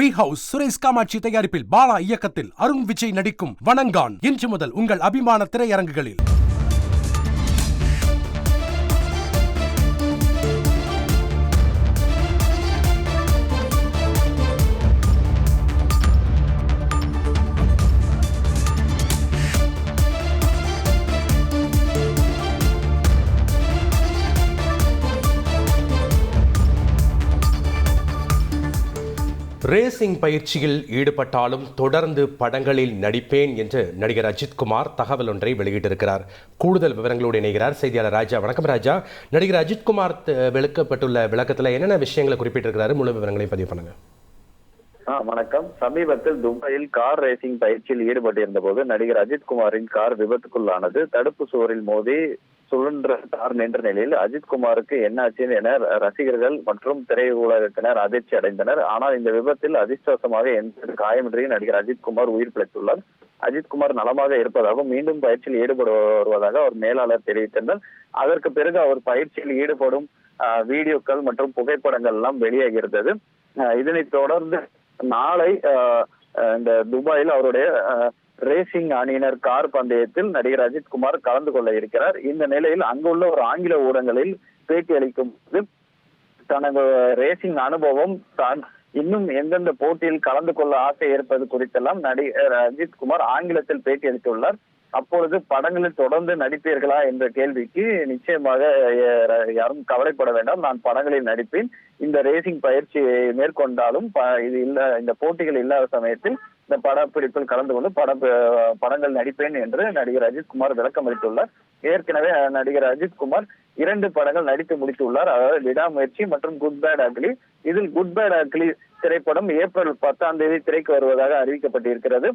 B house Suresh Kamakshi தயாரிப்பில் பாலா இயக்கத்தில் அருண் விஜய் நடிக்கும் வணங்கான் இன்று முதல் உங்கள் அபிமான திரையரங்குகளில். ரேசிங் பயிற்சியில் ஈடுபட்டாலும் தொடர்ந்து படங்களில் நடிப்பேன் என்று நடிகர் அஜித்குமார் தகவல் ஒன்றை வெளியிட்டிருக்கிறார். கூடுதல் விவரங்களோடு இணைகிறார் செய்தியாளர் ராஜா. வணக்கம் ராஜா. நடிகர் அஜித்குமார் விளக்கப்பட்டுள்ள விளக்கத்தில் என்னென்ன விஷயங்களை குறிப்பிட்டிருக்கிறாரு, முழு விவரங்களையும் பதிவு பண்ணுங்க. வணக்கம். சமீபத்தில் துபாயில் கார் ரேசிங் பயிற்சியில் ஈடுபட்டிருந்த போது நடிகர் அஜித்குமாரின் கார் விபத்துக்குள்ளானது. தடுப்பு சுவரில் மோதி சுழன்ற கார் நின்ற நிலையில் அஜித்குமாருக்கு என்னாச்சு என ரசிகர்கள் மற்றும் திரையுலகத்தினர் அதிர்ச்சி அடைந்தனர். ஆனால் இந்த விபத்தில் அதிர்ஷ்டவசமாக எந்த காயமின்றி நடிகர் அஜித்குமார் உயிர் பிழைத்துள்ளார். அஜித்குமார் நலமாக இருப்பதாகவும் மீண்டும் பயிற்சியில் ஈடுபட வருவதாக அவர் மேலாளர் தெரிவித்தனர். அதற்கு பிறகு அவர் பயிற்சியில் ஈடுபடும் வீடியோக்கள் மற்றும் புகைப்படங்கள் எல்லாம் வெளியாகியிருந்தது. இதனைத் தொடர்ந்து நாளை இந்த துபாயில் அவருடைய ரேசிங் அணியினர் கார் பந்தயத்தில் நடிகர் அஜித்குமார் கலந்து கொள்ள இருக்கிறார். இந்த நிலையில் அங்குள்ள ஒரு ஆங்கில ஊடகங்களில் பேட்டி அளிக்கும் போது தனது ரேசிங் அனுபவம், தான் இன்னும் எந்தெந்த போட்டியில் கலந்து கொள்ள ஆசை இருப்பது குறித்தெல்லாம் நடிகர் அஜித்குமார் ஆங்கிலத்தில் பேட்டி அளித்துள்ளார். அப்பொழுது படங்களில் தொடர்ந்து நடிப்பீர்களா என்ற கேள்விக்கு நிச்சயமாக யாரும் கவலைப்பட வேண்டாம், நான் படங்களில் நடிப்பேன். இந்த ரேசிங் பயிற்சியை மேற்கொண்டாலும் இது இந்த போட்டிகள் இல்லாத சமயத்தில் இந்த படப்பிடிப்பில் கலந்து கொண்டு படங்கள் நடிப்பேன் என்று நடிகர் அஜித்குமார் விளக்கம் அளித்துள்ளார். ஏற்கனவே நடிகர் அஜித்குமார் 2 படங்கள் நடித்து முடித்துள்ளார். அதாவது விடாமுயற்சி மற்றும் குட் பேட் அக்லி. இதில் குட் பேட் அக்லி திரைப்படம் ஏப்ரல் 10ஆம் தேதி திரைக்கு வருவதாக அறிவிக்கப்பட்டிருக்கிறது.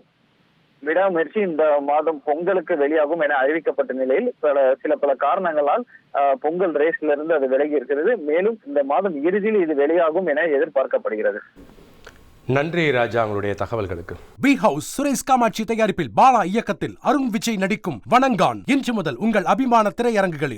விடாமுயற்சி இந்த மாதம் பொங்கலுக்கு வெளியாகும் என அறிவிக்கப்பட்ட நிலையில் பல காரணங்களால் பொங்கல் ரேஸ்ல இருந்து அது விலகி இருக்கிறது. மேலும் இந்த மாதம் இறுதியில் இது வெளியாகும் என எதிர்பார்க்கப்படுகிறது. நன்றி ராஜா, உங்களுடைய தகவல்களுக்கு. பி ஹவுஸ் சுரேஷ் காமாட்சி தயாரிப்பில் பாலா இயக்கத்தில் அருண் விஜய் நடிக்கும் வணங்கான் இன்று முதல் உங்கள் அபிமான திரையரங்குகளில்.